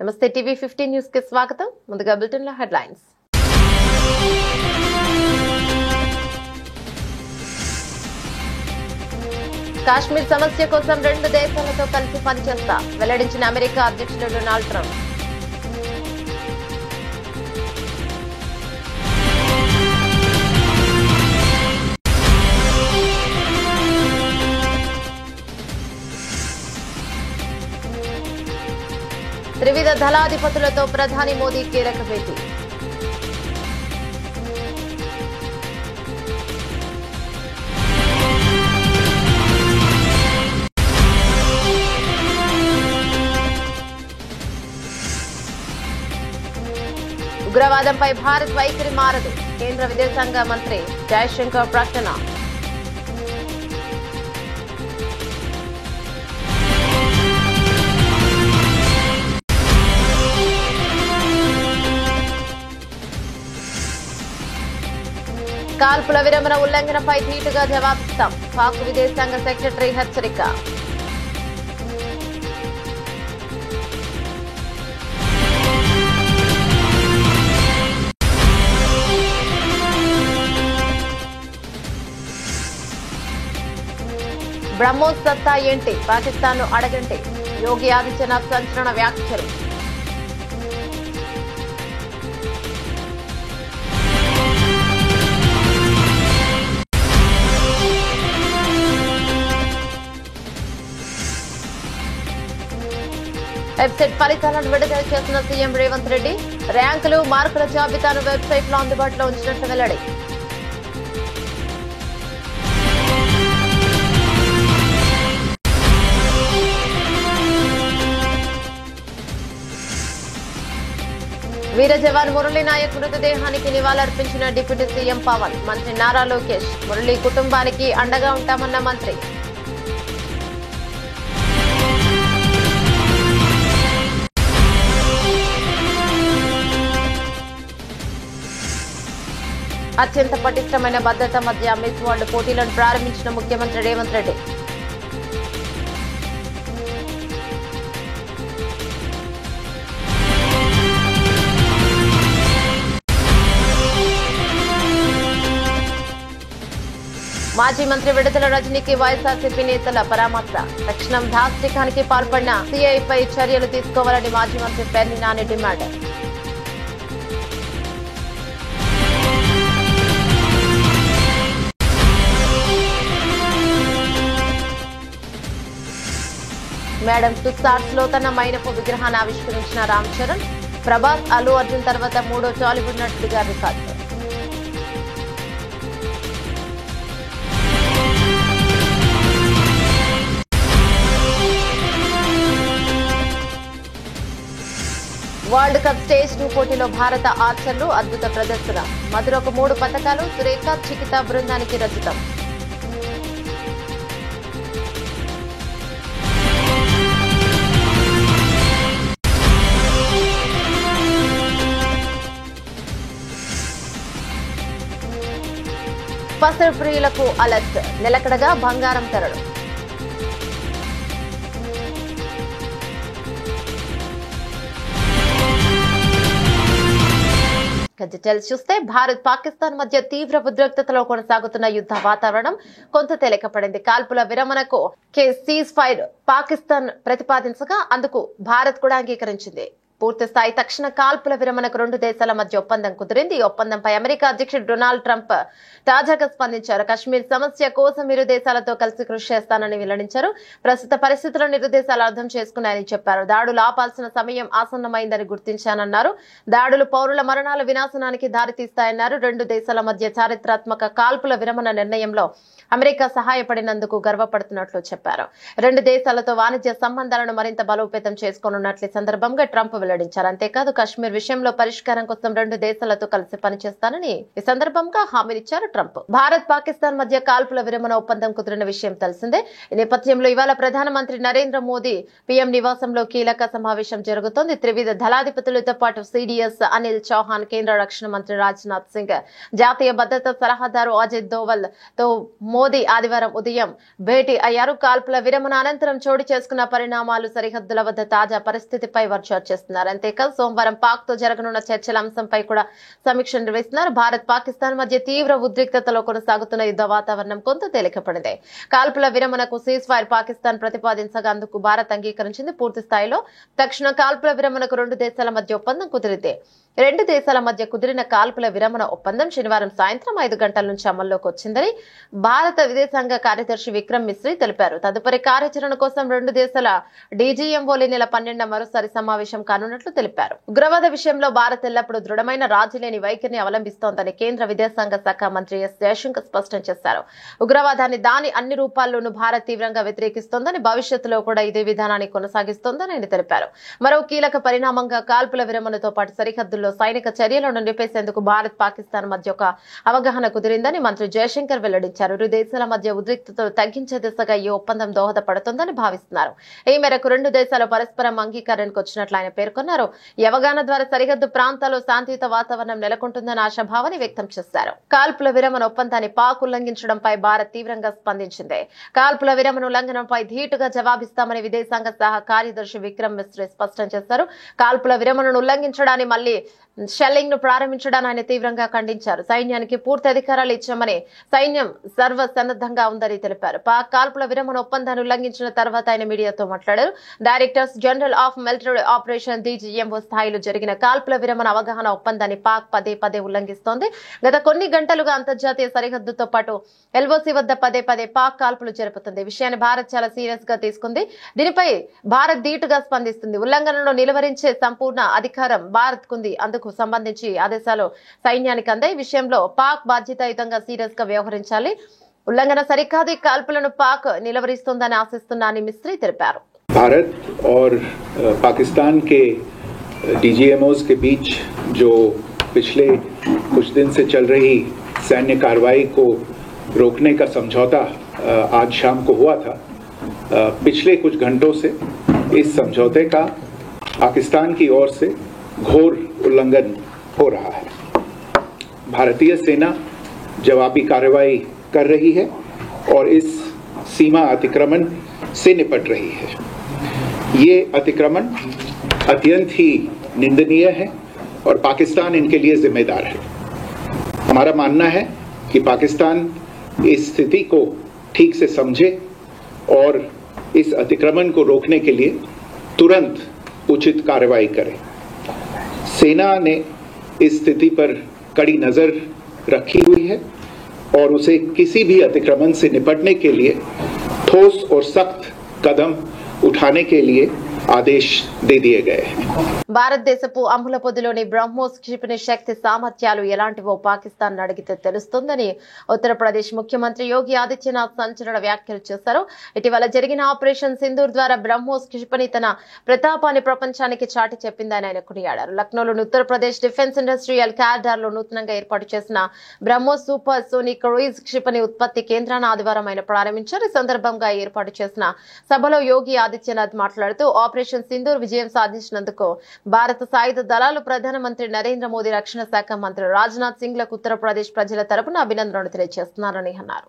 నమస్తే TV 15 news కి స్వాగతం. ముందుగా బులెటిన్ లో హెడ్లైన్స్. కాశ్మీర్ సమస్య కోసం రెండు దేశాలతో కలిసి పనిచేస్తా వెల్లడించిన అమెరికా అధ్యక్షుడు డొనాల్డ్ ట్రంప్. త్రివిధ దళాధిపతులతో ప్రధాని మోదీ కీలక భేటీ. ఉగ్రవాదంపై భారత్ వైఖరి మారదు, కేంద్ర విదేశాంగ మంత్రి జయశంకర్ ప్రకటన. కాల్పుల విరమణ ఉల్లంఘనపై ధీటుగా జవాబిస్తాం, పాక్ విదేశాంగ సెక్రటరీ హెచ్చరిక. బ్రహ్మోస్ సత్తా ఏంటి, పాకిస్తాన్ ను అడగండి, యోగి ఆదిత్యనాథ్ సంచలన వ్యాఖ్యలు. వెబ్సైట్ ఫలితాలను విడుదల చేసిన సీఎం రేవంత్ రెడ్డి, ర్యాంకులు మార్కుల జాబితాను వెబ్సైట్ లో అందుబాటులో ఉంచినట్లు వెల్లడి. వీర జవాన్ మురళీ నాయక్ మృతదేహానికి నివాళులర్పించిన డిప్యూటీ సీఎం పవన్. మంత్రి నారా లోకేష్, మురళీ కుటుంబానికి అండగా ఉంటామన్న మంత్రి. అత్యంత పటిష్టమైన భద్రత మధ్య మిస్ వరల్డ్ పోటీలను ప్రారంభించిన ముఖ్యమంత్రి రేవంత్ రెడ్డి. మాజీ మంత్రి విడుదల రజనీకి వైఎస్ఆర్సీపీ నేతల పరామర్శ. తక్షణం దాష్టికానికి పాల్పడిన సీఐపై చర్యలు తీసుకోవాలని మాజీ మంత్రి పేర్ని నాని డిమాండ్. మేడం టుస్సార్స్ లో తన మైనపు విగ్రహాన్ని ఆవిష్కరించిన రామ్ చరణ్. ప్రభాస్, అల్లు అర్జున్ తర్వాత మూడో టాలీవుడ్ నటుడిగా రికార్డు. వరల్డ్ కప్ స్టేజ్ 2 పోటీలో భారత ఆర్చర్లు అద్భుత ప్రదర్శన. మధురకు 3 పతకాలు, సురేఖ, చికిత బృందానికి రచితం. పసరు ప్రియులకు అలర్ట్, నిలకడగా బంగారం ధరలు. డీటెయిల్స్ చూస్తే భారత్ పాకిస్తాన్ మధ్య తీవ్ర ఉద్రిక్తతలో కొనసాగుతున్న యుద్ధ వాతావరణం కొంత తేలికపడింది. కాల్పుల విరమణకు సీజ్ ఫైర్ పాకిస్తాన్ ప్రతిపాదించగా అందుకు భారత్ కూడా అంగీకరించింది. పూర్తి స్థాయి తక్షణ కాల్పుల విరమణకు రెండు దేశాల మధ్య ఒప్పందం కుదిరింది. ఈ ఒప్పందంపై అమెరికా అధ్యక్షుడు డొనాల్డ్ ట్రంప్ తాజాగా స్పందించారు. కశ్మీర్ సమస్య కోసం ఇరు దేశాలతో కలిసి కృషి చేస్తానని వెల్లడించారు. ప్రస్తుత పరిస్థితులను ఇరు దేశాలు అర్థం చేసుకున్నాయని చెప్పారు. దాడులు ఆపాల్సిన సమయం ఆసన్నమైందని గుర్తించానన్నారు. దాడులు పౌరుల మరణాల వినాశనానికి దారితీస్తాయన్నారు. రెండు దేశాల మధ్య చారిత్రాత్మక కాల్పుల విరమణ నిర్ణయంలో అమెరికా సహాయపడినందుకు గర్వపడుతున్నట్లు చెప్పారు. రెండు దేశాలతో వాణిజ్య సంబంధాలను మరింత బలోపేతం చేసుకోనున్నట్లు ఈ సందర్భంగా ట్రంప్ వెల్లడించారు. అంతేకాదు కశ్మీర్ విషయంలో పరిష్కారం కోసం రెండు దేశాలతో కలిసి పనిచేస్తానని ఈ సందర్భంగా హామీనిచ్చారు ట్రంప్. భారత్ పాకిస్తాన్ మధ్య కాల్పుల విరమణ ఒప్పందం కుదిరిన విషయం తెలిసిందే. ఈ నేపథ్యంలో ఇవాళ ప్రధానమంత్రి నరేంద్ర మోదీ పీఎం నివాసంలో కీలక సమావేశం జరుగుతోంది. త్రివిధ దళాధిపతులతో పాటు సిడిఎస్ అనిల్ చౌహాన్, కేంద్ర రక్షణ మంత్రి రాజ్నాథ్ సింగ్, జాతీయ భద్రతా సలహాదారు అజిత్ దోవల్ తో మోదీ ఆదివారం ఉదయం భేటీ అయ్యారు. కాల్పుల విరమణ అనంతరం చోటు చేసుకున్న పరిణామాలు, సరిహద్దుల వద్ద తాజా పరిస్థితిపై వారు చర్చిస్తున్నారు. నిర్వహిస్తున్నారు. అంతేకాదు సోమవారం పాక్ తో జరగనున్న చర్చల అంశంపై కూడా సమీక్ష నిర్వహిస్తున్నారు. భారత్ పాకిస్తాన్ మధ్య తీవ్ర ఉద్రిక్తతలో కొనసాగుతున్న యుద్ధ వాతావరణం కొంత తేలికపడింది. కాల్పుల విరమణకు సీజ్ ఫైర్ పాకిస్తాన్ ప్రతిపాదించగా అందుకు భారత్ అంగీకరించింది. పూర్తి స్థాయిలో తక్షణ కాల్పుల విరమణకు రెండు దేశాల మధ్య ఒప్పందం కుదిరింది. రెండు దేశాల మధ్య కుదిరిన కాల్పుల విరమణ ఒప్పందం శనివారం సాయంత్రం 5 గంటల నుంచి అమల్లోకి వచ్చిందని భారత విదేశాంగ కార్యదర్శి విక్రమ్ మిశ్రీ తెలిపారు. తదుపరి కార్యాచరణ కోసం రెండు దేశాల డీజీఎంఓలు నెల 12న మరోసారి సమావేశం కానున్నట్లు తెలిపారు. ఉగ్రవాద విషయంలో భారత్ ఎల్లప్పుడూ దృఢమైన రాజీలేని వైఖరిని అవలంబిస్తోందని కేంద్ర విదేశాంగ శాఖ మంత్రి ఎస్ జయశంకర్ స్పష్టం చేశారు. ఉగ్రవాదాన్ని దాని అన్ని రూపాల్లోనూ భారత్ తీవ్రంగా వ్యతిరేకిస్తోందని, భవిష్యత్తులో కూడా ఇదే విధానాన్ని కొనసాగిస్తోందని ఆయన తెలిపారు. మరో కీలక పరిణామంగా కాల్పుల విరమణతో పాటు సరిహద్దుల్లో సైనిక చర్యలను నిలిపేసేందుకు భారత్ పాకిస్తాన్ మధ్య ఒక అవగాహన కుదిరిందని మంత్రి జయశంకర్ వెల్లడించారు. ఇరు దేశాల మధ్య ఉద్రిక్తతలు తగ్గించే దిశగా ఈ ఒప్పందం దోహదపడుతుందని భావిస్తున్నారు. ఈ మేరకు రెండు దేశాలు పరస్పరం అంగీకారానికి వచ్చినట్లు ఆయన పేర్కొన్నారు. ఈ అవగాహన ద్వారా సరిహద్దు ప్రాంతాల్లో శాంతియుత వాతావరణం నెలకొంటుందని ఆశాభావాన్ని వ్యక్తం చేశారు. కాల్పుల విరమణ ఒప్పందాన్ని పాక్ ఉల్లంఘించడంపై భారత్ తీవ్రంగా స్పందించింది. కాల్పుల విరమణ ఉల్లంఘనంపై ధీటుగా జవాబిస్తామని విదేశాంగ శాఖ కార్యదర్శి విక్రమ్ మిశ్రీ స్పష్టం చేశారు. కాల్పుల విరమణను ఉల్లంఘించడాన్ని మళ్లీ షెల్లింగ్ ను ప్రారంభించడాన్ని ఆయన తీవ్రంగా ఖండించారు. సైన్యానికి పూర్తి అధికారాలు ఇచ్చామని, సైన్యం సర్వసన్నద్ధంగా ఉందని తెలిపారు. పాక్ కాల్పుల విరమణ ఒప్పందాన్ని ఉల్లంఘించిన తర్వాత ఆయన మీడియాతో మాట్లాడారు. Directors general of military operation DGMO స్థాయిలో జరిగిన కాల్పుల విరమణ అవగాహన ఒప్పందాన్ని పాక్ పదే పదే ఉల్లంఘిస్తోంది. గత కొన్ని గంటలుగా అంతర్జాతీయ సరిహద్దుతో పాటు ఎల్ఓసీ వద్ద పదే పదే పాక్ కాల్పులు జరుపుతుంది. విషయాన్ని భారత్ చాలా సీరియస్ గా తీసుకుంది. దీనిపై భారత్ ధీటుగా స్పందిస్తుంది. ఉల్లంఘనను నిలువరించే సంపూర్ణ అధికారం భారత్ కుంది. అందుకు సంబంధించి ఆదేశాలు సైన్యానికి అందాయి. విషయంలో పాక్ బాధ్యతాయుతంగా సీరియస్ గా వ్యవహరించాలి. ఉల్లంఘన సరికాదు. కాల్పులను పాక్ నిలవరిస్తుందని ఆశిస్తున్నానని మిశ్రీ తెలిపారు. भारत और पाकिस्तान के डीजीएमओज के बीच जो पिछले कुछ दिन से चल रही सैन्य कार्रवाई को रोकने का समझौता आज शाम को हुआ था, पिछले कुछ घंटों से इस समझौते का पाकिस्तान की ओर से घोर उल्लंघन हो रहा है। भारतीय सेना जवाबी कार्रवाई कर रही है और इस सीमा अतिक्रमण से निपट रही है। ये अतिक्रमण अत्यंत ही निंदनीय है और पाकिस्तान इनके लिए जिम्मेदार है। हमारा मानना है कि पाकिस्तान इस स्थिति को ठीक से समझे और इस अतिक्रमण को रोकने के लिए तुरंत उचित कार्रवाई करे। सेना ने इस स्थिति पर कड़ी नजर रखी हुई है और उसे किसी भी अतिक्रमण से निपटने के लिए ठोस और सख्त कदम उठाने के लिए ఆదేశ్ దే దియే గయే. భారతదేశపు అమ్ముల పొదిలోని బ్రహ్మోస్ క్షిపణి శక్తి సామర్థ్యాలు ఎలాంటివో పాకిస్తాన్ అడిగితే తెలుస్తుందని ఉత్తరప్రదేశ్ ముఖ్యమంత్రి యోగి ఆదిత్యనాథ్ సంచలన వ్యాఖ్యలు చేశారు. ఇటీవల జరిగిన ఆపరేషన్ సింధూర్ ద్వారా బ్రహ్మోస్ క్షిపణి తన ప్రతాపాన్ని ప్రపంచానికి చాటి చెప్పిందని ఆయన కొనియాడారు. లక్నోలోని ఉత్తరప్రదేశ్ డిఫెన్స్ ఇండస్ట్రియల్ కారిడార్ లో నూతనంగా ఏర్పాటు చేసిన బ్రహ్మోస్ సూపర్ సోనిక్ క్రూయిజ్ క్షిపణి ఉత్పత్తి కేంద్రాన్ని ఆదివారం ఆయన ప్రారంభించారు. ఈ సందర్భంగా ఏర్పాటు చేసిన సభలో యోగి ఆదిత్యనాథ్ మాట్లాడుతూ ఆపరేషన్ సింధూర్ విజయం సాధించినందుకు భారత సాయుధ దళాలు, ప్రధానమంత్రి నరేంద్ర మోదీ, రక్షణ శాఖ మంత్రి రాజ్నాథ్ సింగ్ లకు ఉత్తరప్రదేశ్ ప్రజల తరపున అభినందనలు తెలియజేస్తున్నారని అన్నారు.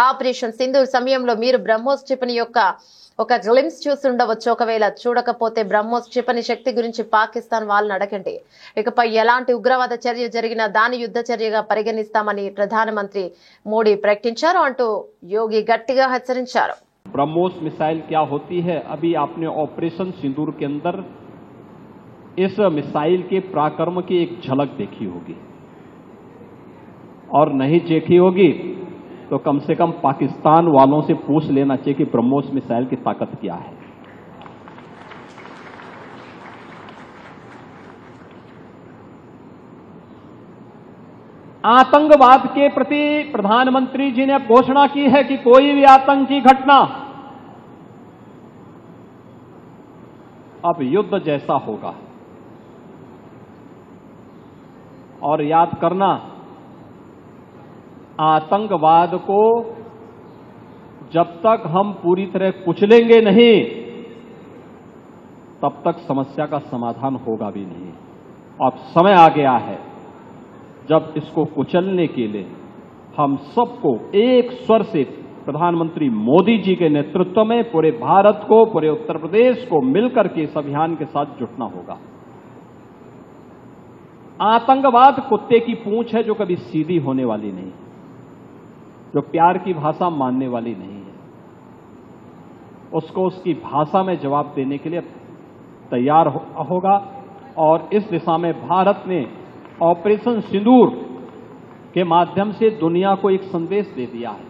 ఆపరేషన్ సింధూర్ సమయంలో మీరు బ్రహ్మోస్ క్షిపణి యొక్క ఒక గ్లిమ్స్ చూసి ఉండవచ్చు. ఒకవేళ చూడకపోతే బ్రహ్మోస్ క్షిపణి శక్తి గురించి పాకిస్తాన్ వాళ్ళని అడగండి. ఇకపై ఎలాంటి ఉగ్రవాద చర్య జరిగినా దాని యుద్ధ చర్యగా పరిగణిస్తామని ప్రధానమంత్రి మోడీ ప్రకటించారు అంటూ యోగి గట్టిగా హెచ్చరించారు. ब्रह्मोस मिसाइल क्या होती है, अभी आपने ऑपरेशन सिंदूर के अंदर इस मिसाइल के पराक्रम की एक झलक देखी होगी और नहीं देखी होगी तो कम से कम पाकिस्तान वालों से पूछ लेना चाहिए कि ब्रह्मोस मिसाइल की ताकत क्या है। आतंकवाद के प्रति प्रधानमंत्री जी ने घोषणा की है कि कोई भी आतंकी घटना अब युद्ध जैसा होगा। और याद करना, आतंकवाद को जब तक हम पूरी तरह कुचलेंगे नहीं तब तक समस्या का समाधान होगा भी नहीं। अब समय आ गया है जब इसको कुचलने के लिए हम सबको एक स्वर से प्रधानमंत्री मोदी जी के नेतृत्व में पूरे भारत को, पूरे उत्तर प्रदेश को मिलकर के इस अभियान के साथ जुटना होगा। आतंकवाद कुत्ते की पूंछ है जो कभी सीधी होने वाली नहीं, जो प्यार की भाषा मानने वाली नहीं है। उसको उसकी भाषा में जवाब देने के लिए तैयार होगा और इस दिशा में भारत ने ऑपरेशन सिंदूर के माध्यम से दुनिया को एक संदेश दे दिया है।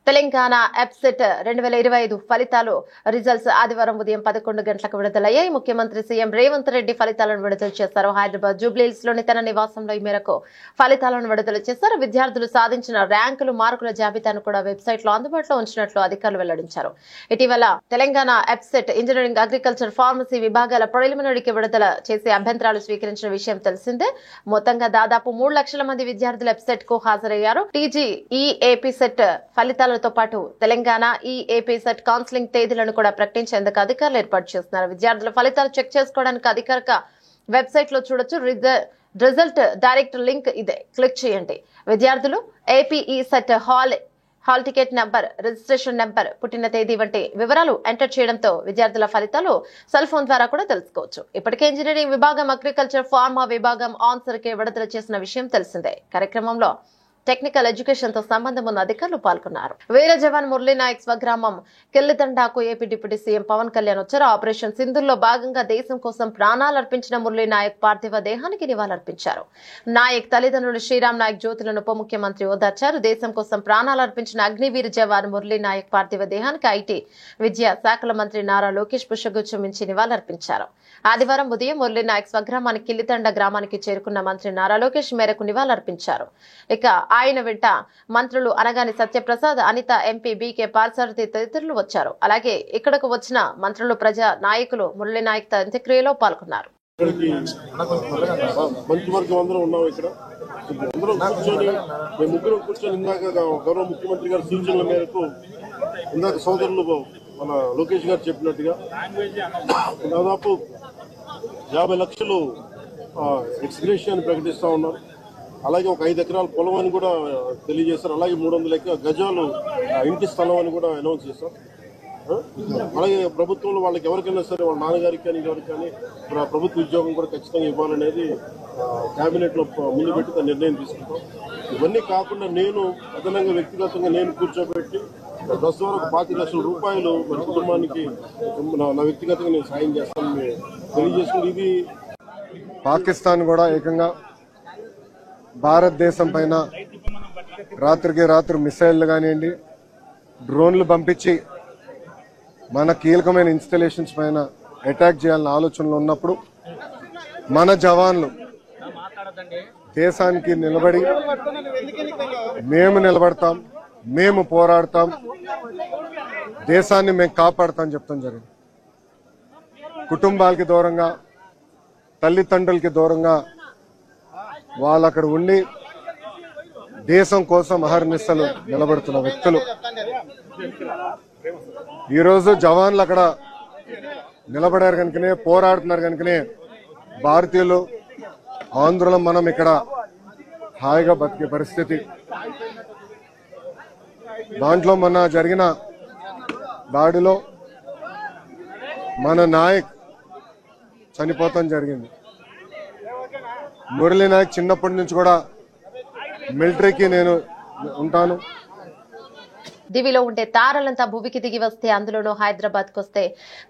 తెలంగాణ ఎప్సెట్ 2025 ఫలితాలు రిజల్ట్స్ ఆదివారం ఉదయం 11 గంటలకు విడుదలయ్యాయి. ముఖ్యమంత్రి సీఎం రేవంత్ రెడ్డి ఫలితాలను విడుదల చేశారు. హైదరాబాద్ జూబ్లీహిల్స్ లోని తన నివాసంలో ఈ మేరకు ఫలితాలను విడుదల చేశారు. విద్యార్థులు సాధించిన ర్యాంకులు, మార్కుల జాబితాను కూడా వెబ్సైట్ లో అందుబాటులో ఉంచినట్లు అధికారులు వెల్లడించారు. ఇటీవల Telangana EAPCET engineering, agriculture, pharmacy విభాగాల ప్రిలిమినరీకి విడుదల చేసి అభ్యంతరాలు స్వీకరించిన విషయం తెలిసిందే. మొత్తంగా దాదాపు 3 లక్షల మంది విద్యార్థులు ఎప్సెట్ కు హాజరయ్యారు. టీజీఈఏపీ సెట్ ఫలితాలతో పాటు తెలంగాణ ఈఏపీ సెట్ కౌన్సిలింగ్ తేదీలను కూడా ప్రకటించేందుకు అధికారులు ఏర్పాటు చేస్తున్నారు. విద్యార్థుల ఫలితాలు చెక్ చేసుకోవడానికి అధికారిక వెబ్సైట్ లో చూడొచ్చు. రిజల్ట్ డైరెక్ట్ లింక్ ఇదే, క్లిక్ చేయండి. విద్యార్థులు APE set hall ticket number, registration number, పుట్టిన తేదీ వంటి వివరాలు ఎంటర్ చేయడంతో విద్యార్థుల ఫలితాలు సెల్ ఫోన్ ద్వారా కూడా తెలుసుకోవచ్చు. ఇప్పటికే ఇంజనీరింగ్ విభాగం, అగ్రికల్చర్, ఫార్మా విభాగం ఆన్సర్ కి విడుదల చేసిన విషయం తెలిసిందే. కార్యక్రమంలో టెక్నికల్ ఎడ్యుకేషన్ తో సంబంధం ఉన్న అధికారులు పాల్గొన్నారు. వీర జవాన్ మురళీ నాయక్ స్వగ్రామం కిల్లితండాకు AP deputy CM Pawan Kalyan వచ్చారు. ఆపరేషన్ సింధూర్లో భాగంగా దేశం కోసం ప్రాణాలర్పించిన మురళీ నాయక్ పార్థివ దేహానికి నివాళులర్పించారు. నాయక్ తల్లిదండ్రులు శ్రీరామ్ నాయక్ జ్యోతులను ఉప ముఖ్యమంత్రి ఓదార్చారు. దేశం కోసం ప్రాణాలర్పించిన అగ్నివీర జవాన్ మురళీ నాయక్ పార్థివ దేహానికి ఐటీ, విద్యా శాఖల మంత్రి నారా లోకేష్ పుష్పగుచ్చం ఇచ్చి నివాళులర్పించారు. ఆదివారం ఉదయం మురళీ నాయక్ స్వగ్రామానికి కిల్లితండ గ్రామానికి చేరుకున్న మంత్రి నారా లోకేష్ మేరకు నివాళులర్పించారు. ఇక ఆయన వెంట మంత్రులు అనగాని సత్యప్రసాద్, అనిత, ఎంపీ బీకే పార్సారథి తదితరులు వచ్చారు. అలాగే ఇక్కడకు వచ్చిన మంత్రులు, ప్రజా నాయకులు మురళీ నాయక్ అంత్యక్రియలో పాల్గొన్నారు. మంత్రివర్గం అందరం ఉన్నాం. ఇక్కడ అందరం కూర్చొని మేము ముగ్గురు కూర్చొని ఇందాక గౌరవ ముఖ్యమంత్రి గారి సూచనల మేరకు ఇందాక సోదరులు మన లోకేష్ గారు చెప్పినట్టుగా దాదాపు 50 లక్షలు ఎక్స్గ్రేషియాన్ని ప్రకటిస్తా ఉన్నారు. అలాగే ఒక 5 ఎకరాల పొలం అని కూడా తెలియజేస్తారు. అలాగే 300 గజాలు ఇంటి స్థలం అని కూడా అనౌన్స్ చేస్తారు. అలాగే ప్రభుత్వంలో వాళ్ళకి ఎవరికైనా సరే, వాళ్ళ నాన్నగారికి కానీ ఎవరికి కానీ ప్రభుత్వ ఉద్యోగం కూడా ఖచ్చితంగా ఇవ్వాలనేది కేబినెట్ లో ముందు పెట్టి నిర్ణయం తీసుకుంటాం. ఇవన్నీ కాకుండా నేను అదనంగా వ్యక్తిగతంగా నేను కూర్చోబెట్టి ప్రస్తుతం 25 లక్షల రూపాయలు మన కుటుంబానికి నా వ్యక్తిగతంగా నేను సాయం చేస్తానని తెలియజేసుకుని, ఇది పాకిస్తాన్ కూడా ఏకంగా భారతదేశం పైన రాత్రికి రాత్రి మిసైళ్లు కానివ్వండి, డ్రోన్లు పంపించి మన కీలకమైన ఇన్స్టాలేషన్స్ పైన అటాక్ చేయాలన్న ఆలోచనలు ఉన్నప్పుడు మన జవాన్లు దేశానికి నిలబడి మేము నిలబడతాం, మేము పోరాడతాం, దేశాన్ని మేము కాపాడతాం చెప్తాం జరిగింది. కుటుంబాలకి దూరంగా, తల్లిదండ్రులకి దూరంగా వాళ్ళు అక్కడ ఉండి దేశం కోసం అహర్నిశలు నిలబడుతున్న వ్యక్తులు. ఈరోజు జవాన్లు అక్కడ నిలబడారు కనుకనే, పోరాడుతున్నారు కనుకనే భారతీయులు, ఆంధ్రులు మనం ఇక్కడ హాయిగా బతికే పరిస్థితి. దాంట్లో మొన్న జరిగిన దాడిలో మన నాయక్ చనిపోతాం జరిగింది. మురళీ నాయక్ చిన్నప్పటి నుంచి కూడా మిలిటరీకి నేను ఉంటాను. దివిలో ఉండే తారలంతా భూమికి దిగి వస్తే, అందులోనూ హైదరాబాద్ కు వస్తే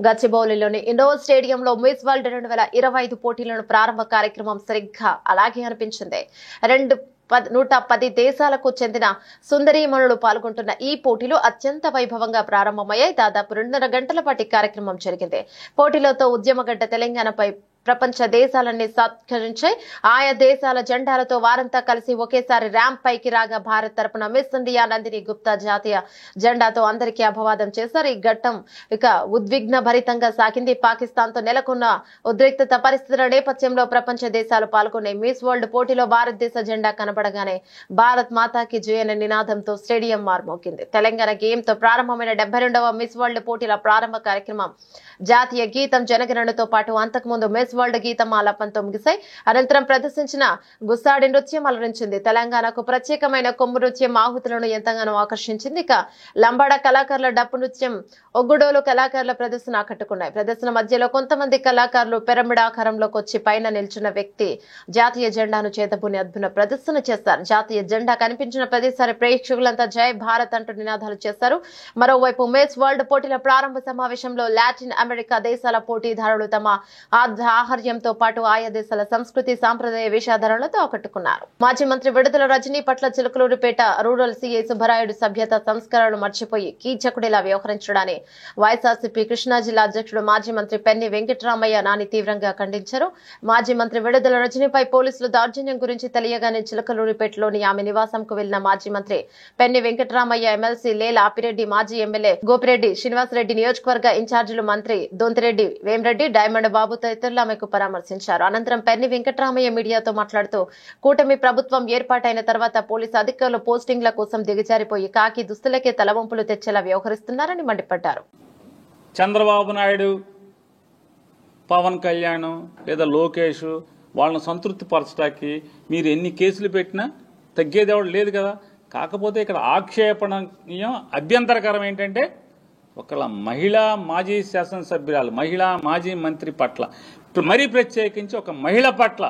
గచ్చిబౌలిలోని ఇండోర్ స్టేడియంలో మిస్ వరల్డ్ 2025 పోటీలను ప్రారంభ కార్యక్రమం సరిగ్గా అలాగే అనిపించింది. 110 దేశాలకు చెందిన సుందరీమణులు పాల్గొంటున్న ఈ పోటీలు అత్యంత వైభవంగా ప్రారంభమయ్యాయి. దాదాపు 2.5 గంటల పాటు కార్యక్రమం జరిగింది. పోటీలతో ఉద్యమగడ్డ తెలంగాణపై ప్రపంచ దేశాలన్నీ సత్కరించాయి. ఆయా దేశాల జెండాలతో వారంతా కలిసి ఒకేసారి ర్యాంప్ పైకి రాగా భారత్ తరపున మిస్ ఇండియా నందిని గుప్తా జాతీయ జెండాతో అందరికీ అభివాదం చేశారు. ఈ ఘట్టం ఇక ఉద్విగ్న భరితంగా సాగింది. పాకిస్తాన్ తో నెలకొన్న ఉద్రిక్తత పరిస్థితుల నేపథ్యంలో ప్రపంచ దేశాలు పాల్గొనే మిస్ వరల్డ్ పోటీలో భారతదేశ జెండా కనబడగానే భారత్ మాతాకి జయ అనే నినాదంతో స్టేడియం మార్మోగింది. తెలంగాణ గేమ్ తో ప్రారంభమైన 72వ మిస్ వరల్డ్ పోటీల ప్రారంభ కార్యక్రమం జాతీయ గీతం, జనగణనతో పాటు అంతకుముందు మిస్ మిస్ వరల్డ్ గీతం ఆలాపంతో ముగిశాయి. అనంతరం ప్రదర్శించిన గుస్సాడి నృత్యం అలరించింది. తెలంగాణకు ప్రత్యేకమైన కొమ్ము నృత్యం ఆహుతులను ఎంతగానో ఆకర్షించింది. ఇక లంబాడ కళాకారుల డప్పు నృత్యం, ఒగ్గుడోలు కళాకారుల ప్రదర్శన ఆకట్టుకున్నాయి. ప్రదర్శన మధ్యలో కొంతమంది కళాకారులు పిరమిడ్ ఆకారంలోకి వచ్చి పైన నిల్చున్న వ్యక్తి జాతీయ జెండాను చేతబూని అద్భుత ప్రదర్శన చేస్తారు. జాతీయ జెండా కనిపించిన ప్రతిసారి ప్రేక్షకులంతా జై భారత్ అంటూ నినాదాలు చేశారు. మరోవైపు మిస్ వరల్డ్ పోటీల ప్రారంభ సమావేశంలో లాటిన్ అమెరికా దేశాల పోటీదారులు తమ ఆహార్యంతో పాటు ఆయా దేశాల సంస్కృతి సాంప్రదాయ వేషధారణలతో ఆకట్టుకున్నారు. మాజీ మంత్రి విడుదల రజనీ పట్ల చిలకలూరిపేట రూరల్ సీఐ సుబ్బరాయుడు సభ్యత సంస్కరణలు మర్చిపోయి కీచకుడిలా వ్యవహరించడాన్ని వైఎస్ఆర్సీపీ కృష్ణా జిల్లా అధ్యక్షుడు మాజీ మంత్రి పెన్ని వెంకటరామయ్య నాని తీవ్రంగా ఖండించారు. మాజీ మంత్రి విడుదల రజనీపై పోలీసులు దౌర్జన్యం గురించి తెలియగానే చిలకలూరిపేటలోని ఆమె నివాసంకు వెళ్లిన మాజీ మంత్రి పెన్ని వెంకటరామయ్య, ఎమ్మెల్సీ లేల ఆపిరెడ్డి, మాజీ ఎమ్మెల్యే గోపిరెడ్డి శ్రీనివాసరెడ్డి, నియోజకవర్గ ఇన్ఛార్జీలు మంత్రి దొంతిరెడ్డి వేమిరెడ్డి, డైమండ్ బాబు తదితరులు ఆమెకు పరామర్శించారు. అనంతరం పెన్ని వెంకటరామయ్య మీడియాతో మాట్లాడుతూ కూటమి ప్రభుత్వం ఏర్పాటైన తర్వాత పోలీసు అధికారులు పోస్టింగ్ల కోసం దిగజారిపోయి కాకి దుస్తులకే తలవంపులు తెచ్చేలా వ్యవహరిస్తున్నారని మండిపడ్డారు. చంద్రబాబు నాయుడు, పవన్ కళ్యాణ్ లేదా లోకేష్ వాళ్ళని సంతృప్తి పరచడానికి మీరు ఎన్ని కేసులు పెట్టినా తగ్గేదేవాడు లేదు కదా. కాకపోతే ఇక్కడ ఆక్షేపణీయం, అభ్యంతరకరం ఏంటంటే ఒకళ్ళ మహిళా మాజీ శాసనసభ్యురాలు, మహిళా మాజీ మంత్రి పట్ల, మరీ ప్రత్యేకించి ఒక మహిళ పట్ల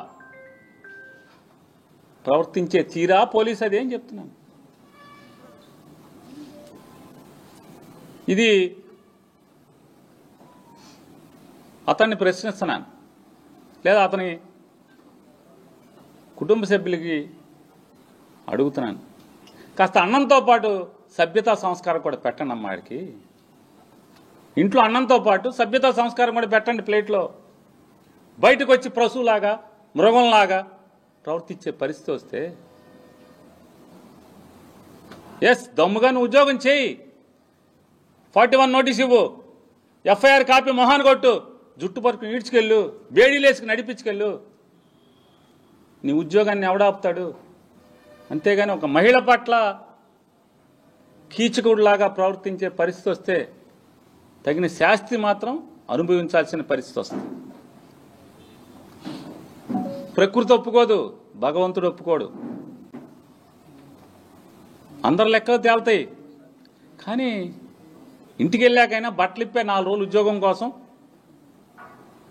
ప్రవర్తించే తీరా పోలీసు అదేం చెప్తున్నాను. ఇది అతన్ని ప్రశ్నిస్తున్నాను, లేదా అతని కుటుంబ సభ్యులకి అడుగుతున్నాను. కాస్త అన్నంతో పాటు సభ్యతా సంస్కారం కూడా పెట్టండి అమ్మాడికి. ఇంట్లో అన్నంతో పాటు సభ్యతా సంస్కారం కూడా పెట్టండి ప్లేట్లో. బయటకు వచ్చి పశువులాగా, మృగంలాగా ప్రవర్తించే పరిస్థితి వస్తే దమ్ముగా నువ్వు ఉద్యోగం చేయి, 41 నోటీస్ ఇవ్వు, ఎఫ్ఐఆర్ కాపీ మొహాన్ కొట్టు, జుట్టు పరుకుని ఈడ్చుకెళ్ళు, వేడిలేసుకుని నడిపించుకెళ్ళు. నీ ఉద్యోగాన్ని ఎవడాపుతాడు? అంతేగాని ఒక మహిళ పట్ల కీచకుడిలాగా ప్రవర్తించే పరిస్థితి వస్తే తగిన శాస్తి మాత్రం అనుభవించాల్సిన పరిస్థితి వస్తుంది. ప్రకృతి ఒప్పుకోదు, భగవంతుడు ఒప్పుకోడు. అందరు లెక్కలు తేలుతాయి. కానీ ఇంటికి వెళ్ళాకైనా బట్టలు ఇప్పే 4 రోజులు ఉద్యోగం కోసం,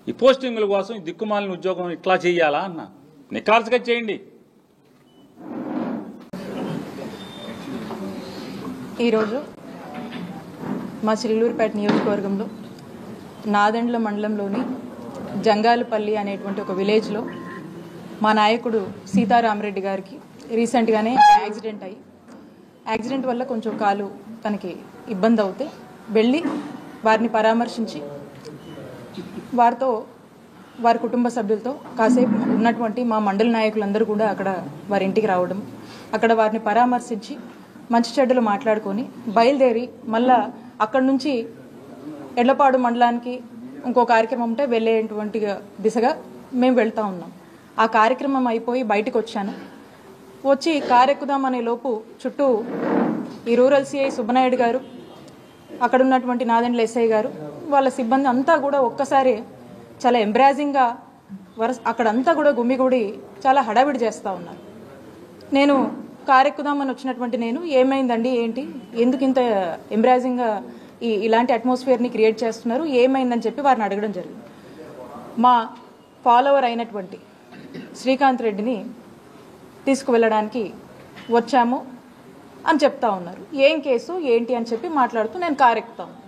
ఈ పోస్టింగుల కోసం, ఈ దిక్కుమాలిన ఉద్యోగం ఇట్లా చేయాలా అన్న నికార్సుగా చేయండి. ఈరోజు మా చిలకలూరిపేట నియోజకవర్గంలో నాదెండ్ల మండలంలోని జంగాలపల్లి అనేటువంటి ఒక విలేజ్లో మా నాయకుడు సీతారామరెడ్డి గారికి రీసెంట్గానే యాక్సిడెంట్ అయ్యి, యాక్సిడెంట్ వల్ల కొంచెం కాలు తనకి ఇబ్బంది అవుతే వెళ్ళి వారిని పరామర్శించి వారితో, వారి కుటుంబ సభ్యులతో కాసేపు ఉన్నటువంటి మా మండల నాయకులందరూ కూడా అక్కడ వారి ఇంటికి రావడం, అక్కడ వారిని పరామర్శించి మంచి చెడ్డలు మాట్లాడుకొని బయలుదేరి మళ్ళా అక్కడి నుంచి ఎడ్లపాడు మండలానికి ఇంకో కార్యక్రమం ఉంటే వెళ్ళేటువంటి దిశగా మేము వెళ్తూ ఉన్నాం. ఆ కార్యక్రమం అయిపోయి బయటకు వచ్చాను. వచ్చి కారు ఎక్కుదామనే లోపు చుట్టూ ఈ రూరల్ సిఐ సుబ్బనాయుడు గారు, అక్కడ ఉన్నటువంటి నాదెండ్ల ఎస్ఐ గారు, వాళ్ళ సిబ్బంది అంతా కూడా ఒక్కసారి చాలా ఎంబ్రాజింగ్గా అక్కడంతా కూడా గుమ్మిగూడి చాలా హడావిడి చేస్తూ ఉన్నారు. నేను కారు ఎక్కుదామని వచ్చినటువంటి నేను, ఏమైందండి, ఏంటి, ఎందుకు ఇంత ఎంబ్రాజింగ్గా ఇలాంటి అట్మాస్ఫియర్ని క్రియేట్ చేస్తున్నారు, ఏమైందని చెప్పి వారిని అడగడం జరిగింది. మా ఫాలోవర్ అయినటువంటి శ్రీకాంత్ రెడ్డిని తీసుకువెళ్ళడానికి వచ్చాము అని చెప్తా ఉన్నారు. ఏం కేసు ఏంటి అని చెప్పి మాట్లాడుతూ నేను కారు ఎక్కుతా ఉన్నాను.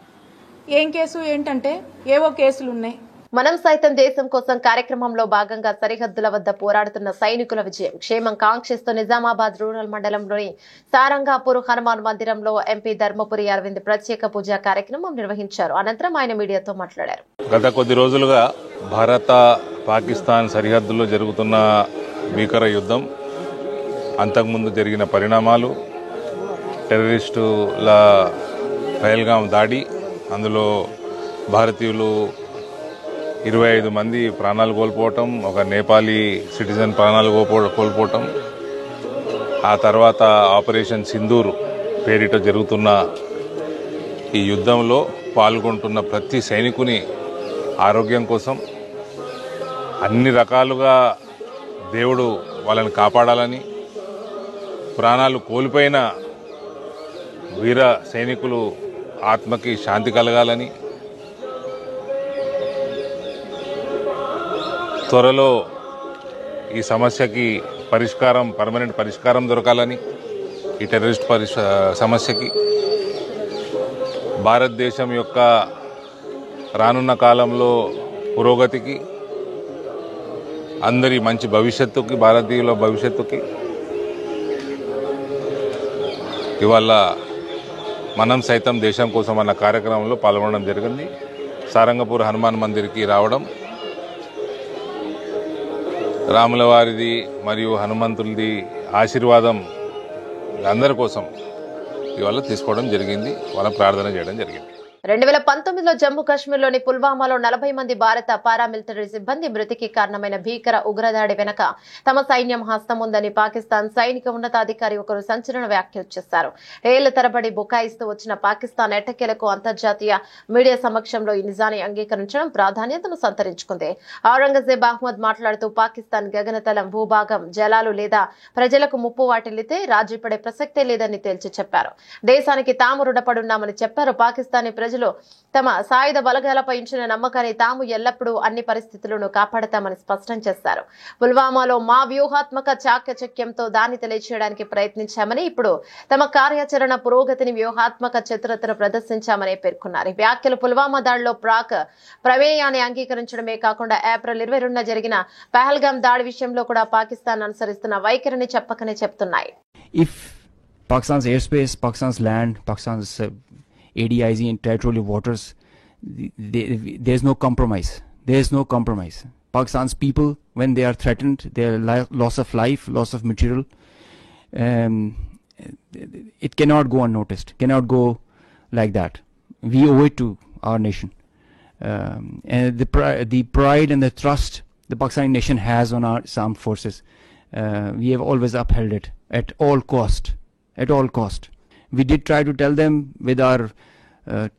ఏం కేసు ఏంటంటే ఏవో కేసులు ఉన్నాయి. మనం సైతం దేశం కోసం కార్యక్రమంలో భాగంగా సరిహద్దుల వద్ద పోరాడుతున్న సైనికుల విజయం క్షేమం కాంక్షిస్తూ నిజామాబాద్ రూరల్ మండలంలోని సారంగాపూర్ హనుమాన్ మందిరంలో ఎంపీ ధర్మపురి అరవింద్ ప్రత్యేక పూజా కార్యక్రమం నిర్వహించారు. అనంతరం ఆయన మీడియాతో మాట్లాడారు. గత కొద్ది రోజులుగా భారత పాకిస్తాన్ సరిహద్దులో జరుగుతున్న భీకర యుద్ధం, అంతకుముందు జరిగిన పరిణామాలు, టెర్రరిస్టుల పహల్గాం దాడి, అందులో భారతీయులు 25 మంది ప్రాణాలు కోల్పోవటం, ఒక నేపాలీ సిటిజన్ ప్రాణాలు కోల్పోవటం, ఆ తర్వాత ఆపరేషన్ సింధూర్ పేరిట జరుగుతున్న ఈ యుద్ధంలో పాల్గొంటున్న ప్రతి సైనికుని ఆరోగ్యం కోసం, అన్ని రకాలుగా దేవుడు వాళ్ళని కాపాడాలని, ప్రాణాలు కోల్పోయిన వీర సైనికులు ఆత్మకి శాంతి కలగాలని, త్వరలో ఈ సమస్యకి పర్మనెంట్ పరిష్కారం దొరకాలని, ఈ టెర్రరిస్ట్ సమస్యకి భారతదేశం యొక్క రానున్న కాలంలో పురోగతికి, అందరి మంచి భవిష్యత్తుకి, భారతీయుల భవిష్యత్తుకి ఇవాళ మనం సైతం దేశం కోసం అన్న కార్యక్రమంలో పాల్గొనడం జరిగింది. సారంగపూర్ హనుమాన్ మందిర్కి రావడం, రాముల వారిది మరియు హనుమంతులది ఆశీర్వాదం అందరి కోసం ఇవాళ తీసుకోవడం జరిగింది, వాళ్ళ ప్రార్థన చేయడం జరిగింది. 2019లో జమ్మూ కాశ్మీర్లోని పుల్వామాలో 40 మంది భారత పారామిలిటరీ సిబ్బంది మృతికి కారణమైన భీకర ఉగ్రదాడి వెనక తమ సైన్యం హస్తం ఉందని పాకిస్తాన్ సైనిక ఉన్నతాధికారి ఒకరు సంచలన వ్యాఖ్యలు చేశారు. ఏళ్ల తరబడి బుకాయిస్తూ వచ్చిన పాకిస్తాన్ ఎట్టకేలకు అంతర్జాతీయ మీడియా సమక్షంలో ఈ నిజాన్ని అంగీకరించడం ప్రాధాన్యతను సంతరించుకుంది. ఔరంగజేబ్ అహ్మద్ మాట్లాడుతూ పాకిస్తాన్ గగనతలం, భూభాగం, జలాలు లేదా ప్రజలకు ముప్పు వాటిల్లితే రాజీపడే ప్రసక్తే లేదని తేల్చి చెప్పారు. దేశానికి తాము రుణపడున్నామని చెప్పారు. పాకిస్తానీ ప్రజలు తమ సాయుధ బలగాలపై ఉంచిన నమ్మకాన్ని తాము ఎల్లప్పుడూ అన్ని పరిస్థితులను కాపాడతామని స్పష్టం చేశారు. పుల్వామాలో మా వ్యూహాత్మక చాకచక్యంతో దాన్ని తెలియచేయడానికి ప్రయత్నించామని, ఇప్పుడు తమ కార్యాచరణ పురోగతిని వ్యూహాత్మక చతురతను ప్రదర్శించామని పేర్కొన్నారు. ఈ వ్యాఖ్యలు పుల్వామా దాడిలో పాక్ ప్రమేయాన్ని అంగీకరించడమే కాకుండా ఏప్రిల్ 22న జరిగిన పహల్గాం దాడి విషయంలో కూడా పాకిస్తాన్ అనుసరిస్తున్న వైఖరిని చెప్పకనే చెప్తున్నాయి. If Pakistan's airspace, Pakistan's land, Pakistan's ADIZ and territorial waters, there's no compromise. There's no compromise. Pakistan's people, when they are threatened, their loss of life, loss of material, it cannot go unnoticed, cannot go like that. We owe it to our nation. And the pride and the trust the Pakistani nation has on our armed forces, we have always upheld it at all cost. At all cost. We did try to tell them with our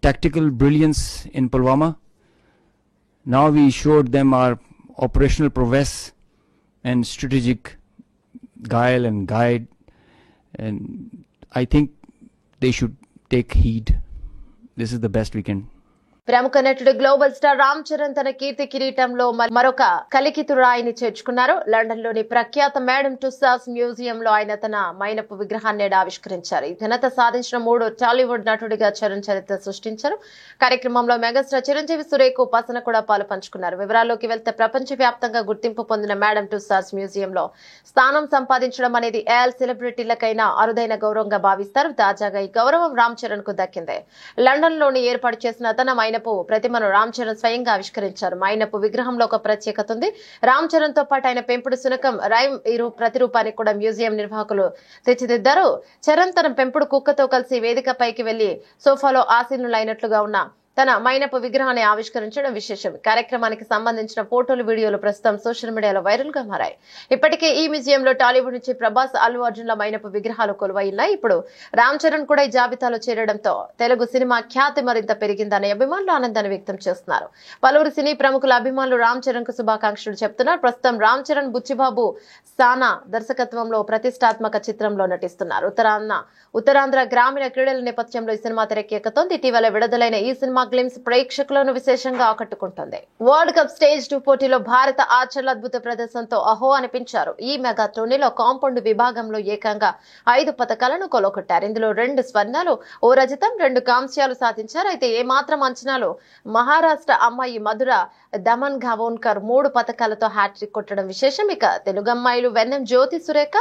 tactical brilliance in Pulwama. Now we showed them our operational prowess and strategic guile and guide, and I think they should take heed. This is the best we can. ప్రముఖ నటుడు global star Ram Charan తన కీర్తి కిరీటంలో మరొక కలికితురాయిని చేర్చుకున్నారు. London లోని ప్రఖ్యాత madam Tussauds museum లో ఆయన తన మైనపు విగ్రహాన్ని ఆవిష్కరించారు. ఈ ఘనత సాధించిన 3 టాలీవుడ్ నటుడిగా చరణ్ చరిత్ర సృష్టించారు. కార్యక్రమంలో మెగాస్టార్ చిరంజీవి, సురేఖ, ఉపాసన కూడా పాలు పంచుకున్నారు. వివరాల్లోకి వెళ్తే ప్రపంచ వ్యాప్తంగా గుర్తింపు పొందిన మేడమ్ టుస్సాడ్స్ మ్యూజియంలో స్థానం సంపాదించడం అనేది సెలబ్రిటీలకైనా అరుదైన గౌరవంగా భావిస్తారు. తాజాగా ఈ గౌరవం రామ్ చరణ్ కు దక్కింది. లండన్ లోని ఏర్పాటు చేసిన తన మైనపు ప్రతిమను రామ్ చరణ్ స్వయంగా ఆవిష్కరించారు. మైనపు విగ్రహంలో ఒక ప్రత్యేకత ఉంది. రామ్ చరణ్ తో పాటు ఆయన పెంపుడు శునకం రైమ్ ప్రతిరూపానికి కూడా మ్యూజియం నిర్వాహకులు తెచ్చిదిద్దారు. చరణ్ తన పెంపుడు కుక్కతో కలిసి వేదికపైకి వెళ్లి సోఫాలో ఆసీనులైనట్లుగా ఉన్న తన మైనపు విగ్రహాన్ని ఆవిష్కరించడం విశేషం. కార్యక్రమానికి సంబంధించిన ఫోటోలు, వీడియోలు ప్రస్తుతం సోషల్ మీడియాలో వైరల్ గా మారాయి. ఇప్పటికే ఈ మ్యూజియంలో టాలీవుడ్ నుంచి ప్రభాస్, అల్లు అర్జున్ల మైనపు విగ్రహాలు కొలువైనాయి. ఇప్పుడు రామ్ చరణ్ కూడా ఈ జాబితాలో చేరడంతో తెలుగు సినిమా ఖ్యాతి మరింత పెరిగిందనే అభిమానులు ఆనందాన్ని వ్యక్తం చేస్తున్నారు. పలువురు సినీ ప్రముఖుల అభిమానులు రామ్ చరణ్ కు శుభాకాంక్షలు చెప్తున్నారు. ప్రస్తుతం రామ్ చరణ్ బుచ్చిబాబు సానా దర్శకత్వంలో ప్రతిష్టాత్మక చిత్రంలో నటిస్తున్నారు. ఉత్తరాంధ్ర గ్రామీణ క్రీడల నేపథ్యంలో ఈ సినిమా తెరకెక్కుతోంది. ఇటీవల విడుదలైన ఈ సినిమా గ్లిమ్స్ ప్రేక్షకులను విశేషంగా ఆకట్టుకుంటుంది. వరల్డ్ కప్ స్టేజ్ 2 పోటీలో భారత ఆర్చర్ల అద్భుత ప్రదర్శనతో అహో అనిపించారు. ఈ మెగా టోర్నీలో కాంపౌండ్ విభాగంలో ఏకంగా 5 పతకాలను కొలగొట్టారు. ఇందులో 2 స్వర్ణాలు, 1 రజతం, 2 కాంస్యాలు సాధించారు. అయితే ఏమాత్రం అంచనాలు మహారాష్ట్ర అమ్మాయి మధుర దమన్ గవోన్కర్ 3 పతకాలతో హ్యాట్రిక్ కొట్టడం విశేషం. ఇక తెలుగు అమ్మాయిలు వెన్నెం జ్యోతి సురేఖ,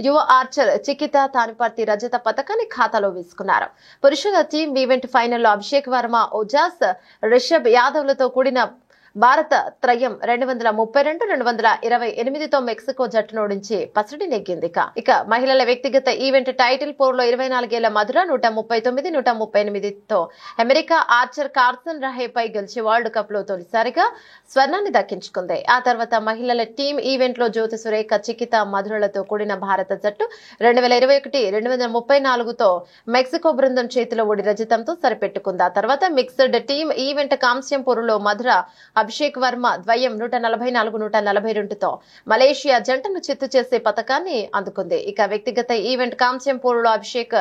యువ ఆర్చర్ చికిత తానిపర్తి రజత పతకాన్ని ఖాతాలో వేసుకున్నారు. పురుషుల టీం ఈవెంట్ ఫైనల్లో అభిషేక్ వర్మ, ఓజాస్, రిషబ్ యాదవ్లతో కూడిన భారత త్రయం 232-228తో మెక్సికో జట్టును ఓడించి పసిడి నెగ్గింది. ఇక మహిళల వ్యక్తిగత ఈవెంట్ టైటిల్ పోర్లో 24 ఏళ్ల మధుర 139-138తో అమెరికా ఆర్చర్ కార్సన్ రహేపై గెలిచి వరల్డ్ కప్ లో తొలిసారిగా స్వర్ణాన్ని దక్కించుకుంది. ఆ తర్వాత మహిళల టీం ఈవెంట్ లో జ్యోతి సురేఖ, చికిత, మధురలతో కూడిన భారత జట్టు 2021-234తో మెక్సికో బృందం చేతిలో ఓడి రజతంతో సరిపెట్టుకుంది. ఆ తర్వాత మిక్స్డ్ టీం ఈవెంట్ కాంస్యం పోరులో మధుర అభిషేక్ వర్మ ద్వయం 144-142తో మలేషియా జంటను చిత్తు చేసే పతకాన్ని అందుకుంది. ఇక వ్యక్తిగత ఈవెంట్ కాంస్యం పోరులో అభిషేక్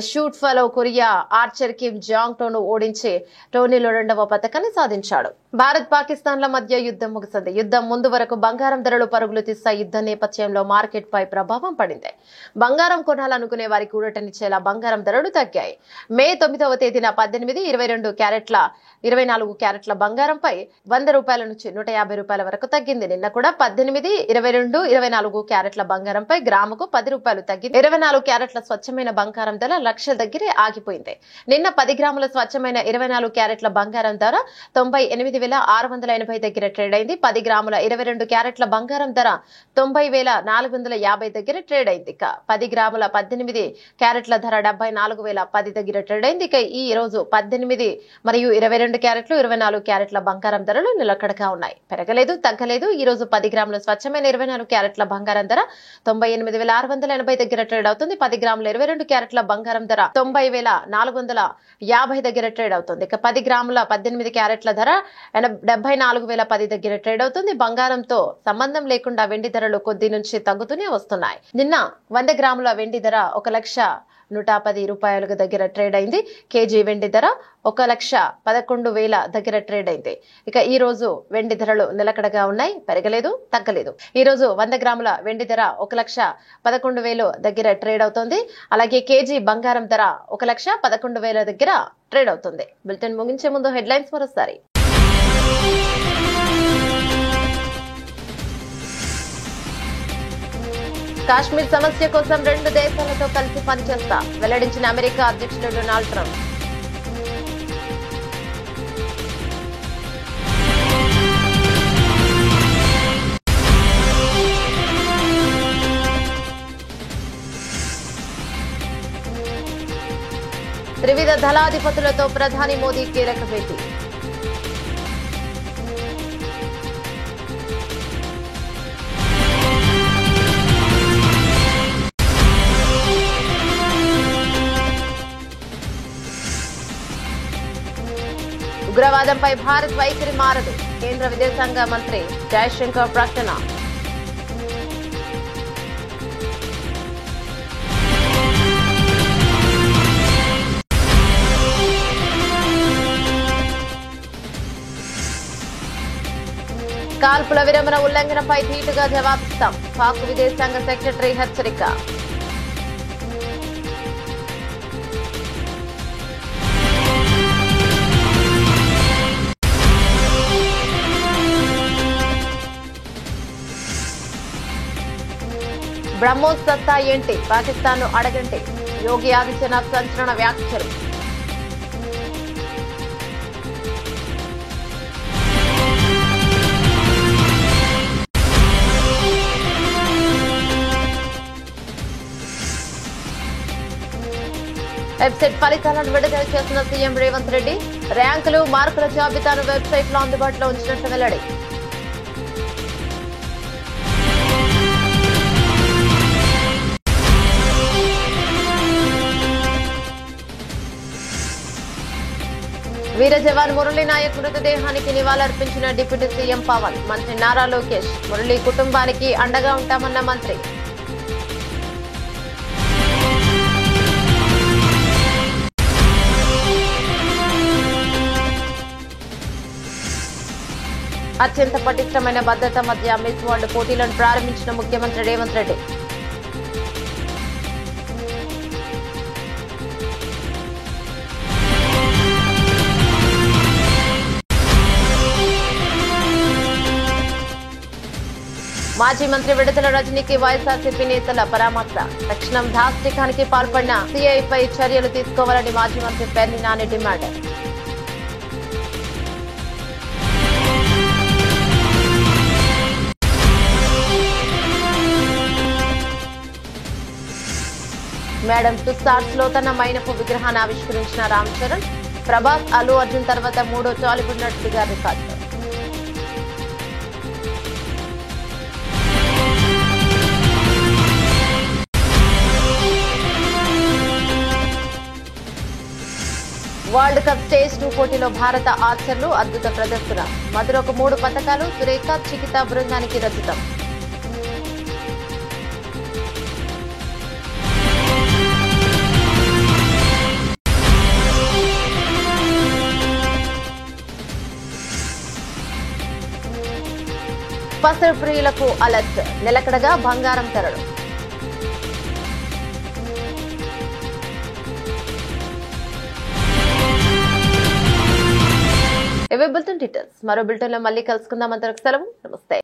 షూట్ ఫలో కొరియా ఆర్చర్ కిమ్ జాంగ్ టోను ఓడించి టోర్నీలో 2వ పతకాన్ని సాధించాడు. భారత్ పాకిస్తాన్ల మధ్య యుద్ధం ముగిసింది. యుద్ధం ముందు వరకు బంగారం ధరలు పరుగులు తీసే యుద్ధ నేపథ్యంలో మార్కెట్ పై ప్రభావం పడింది. బంగారం కొనాలనుకునే వారికి ఊరటనిచ్చేలా బంగారం ధరలు తగ్గాయి. మే 9వ తేదీన 18, 22 క్యారెట్ల 24 క్యారెట్ల బంగారంపై ₹100 నుంచి ₹150 వరకు తగ్గింది. నిన్న కూడా 18, 22, 24 క్యారెట్ల బంగారంపై గ్రాముకు ₹10 తగ్గింది. 24 క్యారెట్ల స్వచ్ఛమైన బంగారం ధర లక్ష దగ్గరే ఆగిపోయింది. నిన్న 10 గ్రాముల స్వచ్ఛమైన 24 క్యారెట్ల బంగారం ధర 98,680 దగ్గర ట్రేడ్ అయింది. 10 గ్రాముల 22 క్యారెట్ల బంగారం ధర 90,450 దగ్గర ట్రేడ్ అయింది. ఇక 10 గ్రాముల 18 క్యారెట్ల ధర 74,010 దగ్గర ట్రేడ్ అయింది. ఇక ఈ రోజు 18 మరియు 22 క్యారెట్లు 24 క్యారెట్ల బంగారం ధరలు నిలకడగా ఉన్నాయి, పెరగలేదు, తగ్గలేదు. ఈ రోజు 10 గ్రాముల స్వచ్ఛమైన 24 క్యారెట్ల బంగారం ధర 98,680 దగ్గర ట్రేడ్ అవుతుంది. 10 గ్రాముల 22 క్యారెట్ల బంగారం ధర 90,450 దగ్గర ట్రేడ్ అవుతుంది. ఇక 10 గ్రాముల 18 క్యారెట్ల ధర 74,010 దగ్గర ట్రేడ్ అవుతుంది. బంగారంతో సంబంధం లేకుండా వెండి ధరలు కొద్ది నుంచి తగ్గుతూనే వస్తున్నాయి. నిన్న 100 గ్రాముల వెండి ధర 1,110,000 దగ్గర ట్రేడ్ అయింది. కేజీ వెండి ధర 1,11,000 దగ్గర ట్రేడ్ అయింది. ఇక ఈ రోజు వెండి ధరలు నిలకడగా ఉన్నాయి, పెరగలేదు, తగ్గలేదు. ఈ రోజు 100 గ్రాముల వెండి ధర 1,11,000 దగ్గర ట్రేడ్ అవుతుంది. అలాగే కేజీ బంగారం ధర 1,11,000 దగ్గర ట్రేడ్ అవుతుంది. బులెటిన్ ముగించే ముందు హెడ్లైన్స్ మరోసారి. కాశ్మీర్ సమస్య కోసం 2 దేశాలతో కలిసి పనిచేస్తా వెల్లడించిన అమెరికా అధ్యక్షుడు డొనాల్డ్ ట్రంప్. త్రివిధ దళాధిపతులతో ప్రధాని మోదీ కీలక భేటీ. ఉగ్రవాదంపై భారత్ వైఖరి మారదు, కేంద్ర విదేశాంగ మంత్రి జయశంకర్ ప్రకటన. కాల్పుల విరమణ ఉల్లంఘనపై ధీటుగా జవాబిస్తాం, పాక్ విదేశాంగ సెక్రటరీ హెచ్చరిక. బ్రహ్మోస్ సత్తా ఏంటి, పాకిస్తాన్ ను అడగండి, యోగి ఆదిత్యనాథ్ సంచలన వ్యాఖ్యలు. వెబ్సైట్ ఫలితాలను విడుదల చేసిన సీఎం రేవంత్ రెడ్డి, ర్యాంకులు మార్కుల జాబితాను వెబ్సైట్ లో అందుబాటులో ఉంచినట్లు వెల్లడి. వీర జవాన్ మురళీ నాయక్ మృతదేహానికి నివాళులర్పించిన డిప్యూటీ సీఎం పవన్. మంత్రి నారా లోకేష్, మురళీ కుటుంబానికి అండగా ఉంటామన్న మంత్రి. అత్యంత పటిష్టమైన భద్రత మధ్య మిస్ వరల్డ్ పోటీలను ప్రారంభించిన ముఖ్యమంత్రి రేవంత్ రెడ్డి. మాజీ మంత్రి విడుదల రజనీకి వైఎస్ఆర్సీపీ నేతల పరామర్శ. తక్షణం దాష్టికానికి పాల్పడిన సీఐపై చర్యలు తీసుకోవాలని మాజీ మంత్రి పేర్ని నాని డిమాండ్. మేడం టుస్టార్స్ లో తన మైనపు విగ్రహాన్ని ఆవిష్కరించిన రామ్ చరణ్. ప్రభాస్, అల్లు అర్జున్ తర్వాత 3వ టాలీవుడ్ నటుడిగా record. World world cup stage 2 పోటీలో భారత ఆర్చర్లు అద్భుత ప్రదర్శన. మధురకు 3 పతకాలు, సురేఖ, చికిత బృందానికి రజతం. పసరు ప్రియులకు అలర్ట్, నిలకడగా బంగారం ధరలు. ఇవే బులెటిన్ డీటెయిల్స్. మరో బులెటిన్ లో మళ్ళీ కలుసుకుందాం. అంతవరకు సెలవు. నమస్తే.